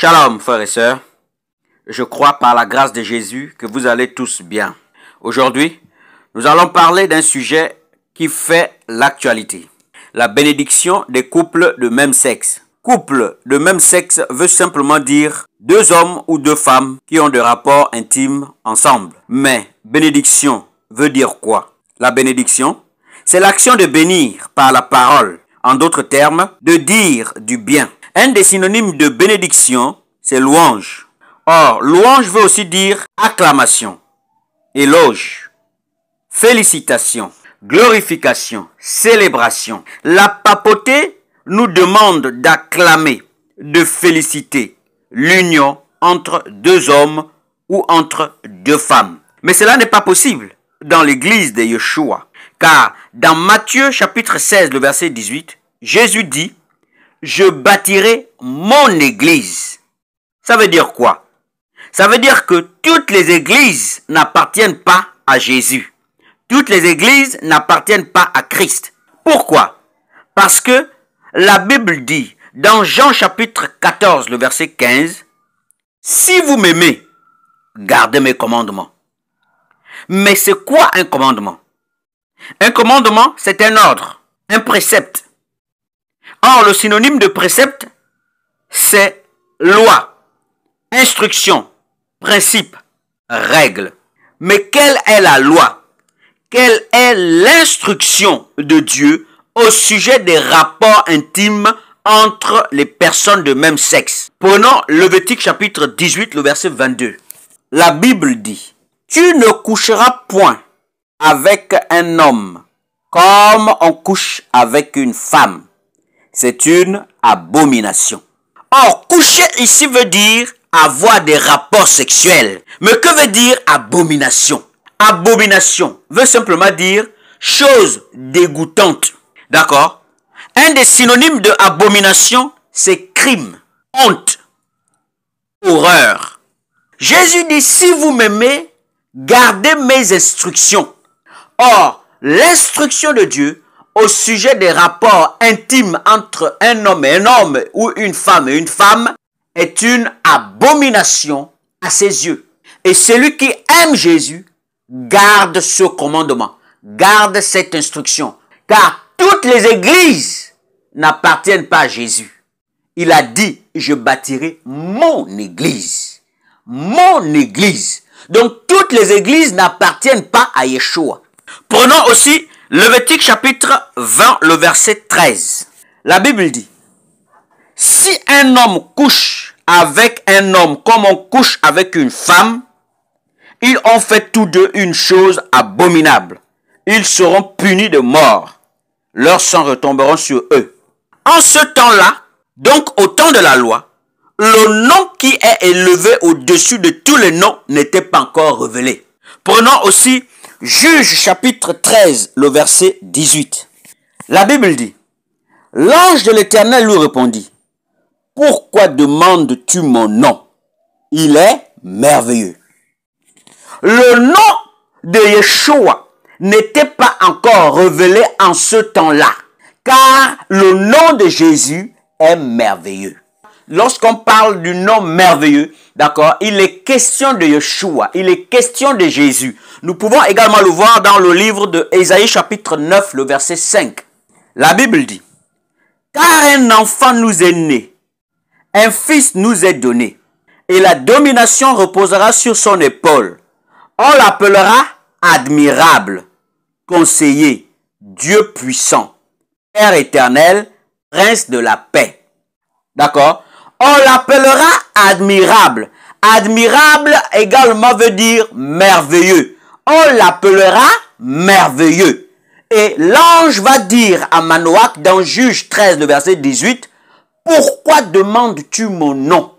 Shalom frères et sœurs, je crois par la grâce de Jésus que vous allez tous bien. Aujourd'hui, nous allons parler d'un sujet qui fait l'actualité. La bénédiction des couples de même sexe. Couple de même sexe veut simplement dire deux hommes ou deux femmes qui ont des rapports intimes ensemble. Mais bénédiction veut dire quoi? La bénédiction, c'est l'action de bénir par la parole. En d'autres termes, de dire du bien. Un des synonymes de bénédiction, c'est louange. Or, louange veut aussi dire acclamation, éloge, félicitation, glorification, célébration. La papauté nous demande d'acclamer, de féliciter l'union entre deux hommes ou entre deux femmes. Mais cela n'est pas possible dans l'église de Yeshua. Car dans Matthieu chapitre 16, le verset 18, Jésus dit « Je bâtirai mon église ». Ça veut dire quoi? Ça veut dire que toutes les églises n'appartiennent pas à Jésus. Toutes les églises n'appartiennent pas à Christ. Pourquoi? Parce que la Bible dit dans Jean chapitre 14, le verset 15, « Si vous m'aimez, gardez mes commandements. » Mais c'est quoi un commandement? Un commandement, c'est un ordre, un précepte. Or, le synonyme de précepte, c'est loi, instruction, principe, règle. Mais quelle est la loi? Quelle est l'instruction de Dieu au sujet des rapports intimes entre les personnes de même sexe? Prenons Lévitique chapitre 18, le verset 22. La Bible dit, « Tu ne coucheras point avec un homme comme on couche avec une femme. C'est une abomination. » Or, coucher ici veut dire avoir des rapports sexuels. Mais que veut dire abomination? Abomination veut simplement dire chose dégoûtante. D'accord? Un des synonymes de abomination, c'est crime, honte, horreur. Jésus dit, si vous m'aimez, gardez mes instructions. Or, l'instruction de Dieu au sujet des rapports intimes entre un homme et un homme ou une femme et une femme est une abomination à ses yeux. Et celui qui aime Jésus garde ce commandement, garde cette instruction. Car toutes les églises n'appartiennent pas à Jésus. Il a dit, je bâtirai mon église. Mon église. Donc toutes les églises n'appartiennent pas à Yeshua. Prenons aussi Lévitique chapitre 20, le verset 13. La Bible dit, « Si un homme couche avec un homme comme on couche avec une femme, ils ont fait tous deux une chose abominable. Ils seront punis de mort. Leurs sangs retomberont sur eux. » En ce temps-là, donc au temps de la loi, le nom qui est élevé au-dessus de tous les noms n'était pas encore révélé. Prenons aussi Juge chapitre 13, le verset 18. La Bible dit, « L'ange de l'Éternel lui répondit, « Pourquoi demandes-tu mon nom? Il est merveilleux. » Le nom de Yeshua n'était pas encore révélé en ce temps-là, car le nom de Jésus est merveilleux. Lorsqu'on parle du nom merveilleux, d'accord, il est question de Yeshua, il est question de Jésus. Nous pouvons également le voir dans le livre de Ésaïe chapitre 9, le verset 5. La Bible dit, « Car un enfant nous est né, un fils nous est donné, et la domination reposera sur son épaule. On l'appellera admirable, conseiller, Dieu puissant, Père éternel, prince de la paix. » D'accord? On l'appellera admirable. Admirable également veut dire merveilleux. On l'appellera merveilleux. Et l'ange va dire à Manoach dans Juge 13, le verset 18, « Pourquoi demandes-tu mon nom?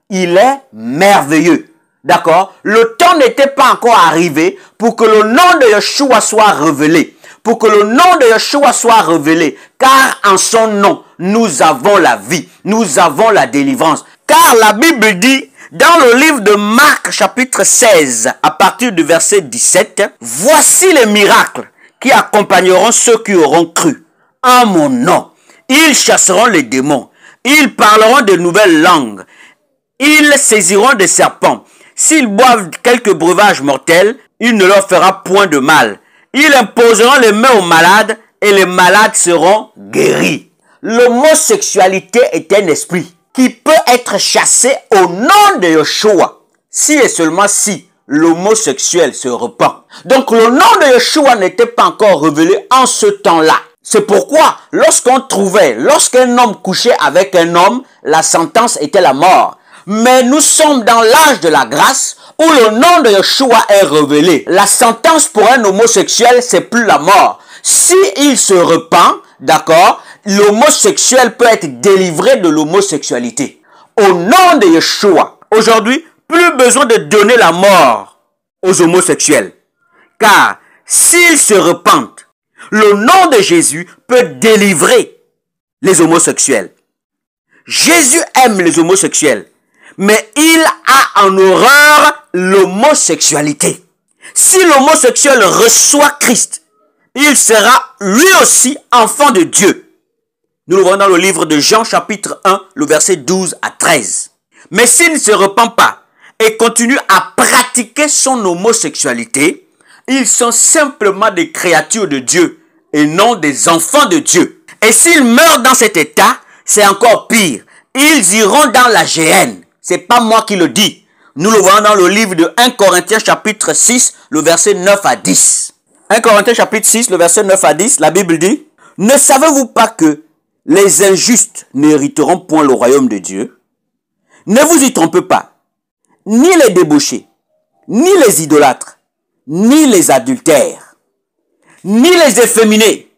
Il est merveilleux. » D'accord? Le temps n'était pas encore arrivé pour que le nom de Yeshua soit révélé. Pour que le nom de Yeshua soit révélé. Car en son nom, nous avons la vie. Nous avons la délivrance. Car la Bible dit, dans le livre de Marc chapitre 16, à partir du verset 17, « Voici les miracles qui accompagneront ceux qui auront cru. En mon nom, ils chasseront les démons. Ils parleront de nouvelles langues. Ils saisiront des serpents. S'ils boivent quelques breuvages mortels, il ne leur fera point de mal. Ils imposeront les mains aux malades et les malades seront guéris. L'homosexualité est un esprit qui peut être chassé au nom de Yeshua, si et seulement si l'homosexuel se repent. Donc le nom de Yeshua n'était pas encore révélé en ce temps-là. C'est pourquoi lorsqu'un homme couchait avec un homme, la sentence était la mort. Mais nous sommes dans l'âge de la grâce où le nom de Yeshua est révélé. La sentence pour un homosexuel, c'est plus la mort. Si il se repent, d'accord, l'homosexuel peut être délivré de l'homosexualité. Au nom de Yeshua, aujourd'hui, plus besoin de donner la mort aux homosexuels. Car s'ils se repentent, le nom de Jésus peut délivrer les homosexuels. Jésus aime les homosexuels, mais il a en horreur l'homosexualité. Si l'homosexuel reçoit Christ, il sera lui aussi enfant de Dieu. Nous le voyons dans le livre de Jean chapitre 1, le verset 12 à 13. Mais s'il ne se repent pas et continue à pratiquer son homosexualité, ils sont simplement des créatures de Dieu et non des enfants de Dieu. Et s'ils meurent dans cet état, c'est encore pire. Ils iront dans la géhenne. C'est pas moi qui le dis. Nous le voyons dans le livre de 1 Corinthiens chapitre 6, le verset 9 à 10. 1 Corinthiens chapitre 6, le verset 9 à 10, la Bible dit: ne savez-vous pas que les injustes n'hériteront point le royaume de Dieu? Ne vous y trompez pas. Ni les débauchés, ni les idolâtres, ni les adultères, ni les efféminés,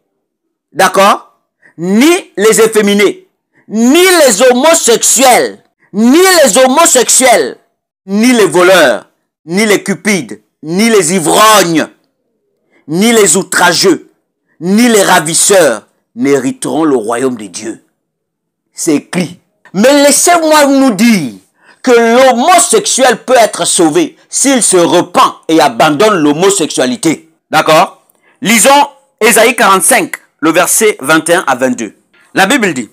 d'accord? Ni les efféminés, ni les homosexuels, ni les voleurs, ni les cupides, ni les ivrognes, ni les outrageux, ni les ravisseurs n'hériteront le royaume de Dieu. C'est écrit. Mais laissez-moi nous dire que l'homosexuel peut être sauvé s'il se repent et abandonne l'homosexualité. D'accord? Lisons Ésaïe 45, le verset 21 à 22. La Bible dit: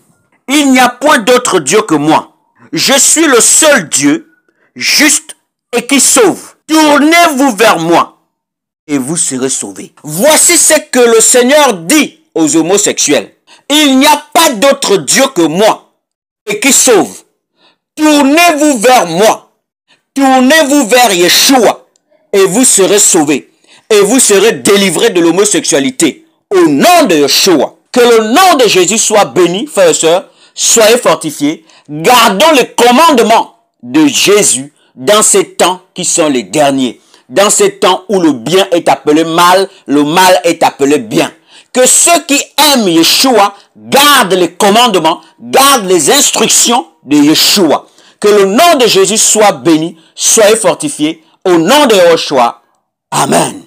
il n'y a point d'autre Dieu que moi. Je suis le seul Dieu, juste et qui sauve. Tournez-vous vers moi et vous serez sauvés. Voici ce que le Seigneur dit aux homosexuels. Il n'y a pas d'autre Dieu que moi et qui sauve. Tournez-vous vers moi. Tournez-vous vers Yeshua et vous serez sauvés. Et vous serez délivrés de l'homosexualité. Au nom de Yeshua. Que le nom de Jésus soit béni, frères et sœurs. Soyez fortifiés. Gardons les commandements de Jésus dans ces temps qui sont les derniers. Dans ces temps où le bien est appelé mal, le mal est appelé bien. Que ceux qui aiment Yeshua gardent les commandements, gardent les instructions de Yeshua. Que le nom de Jésus soit béni, soyez fortifiés. Au nom de Yeshua. Amen.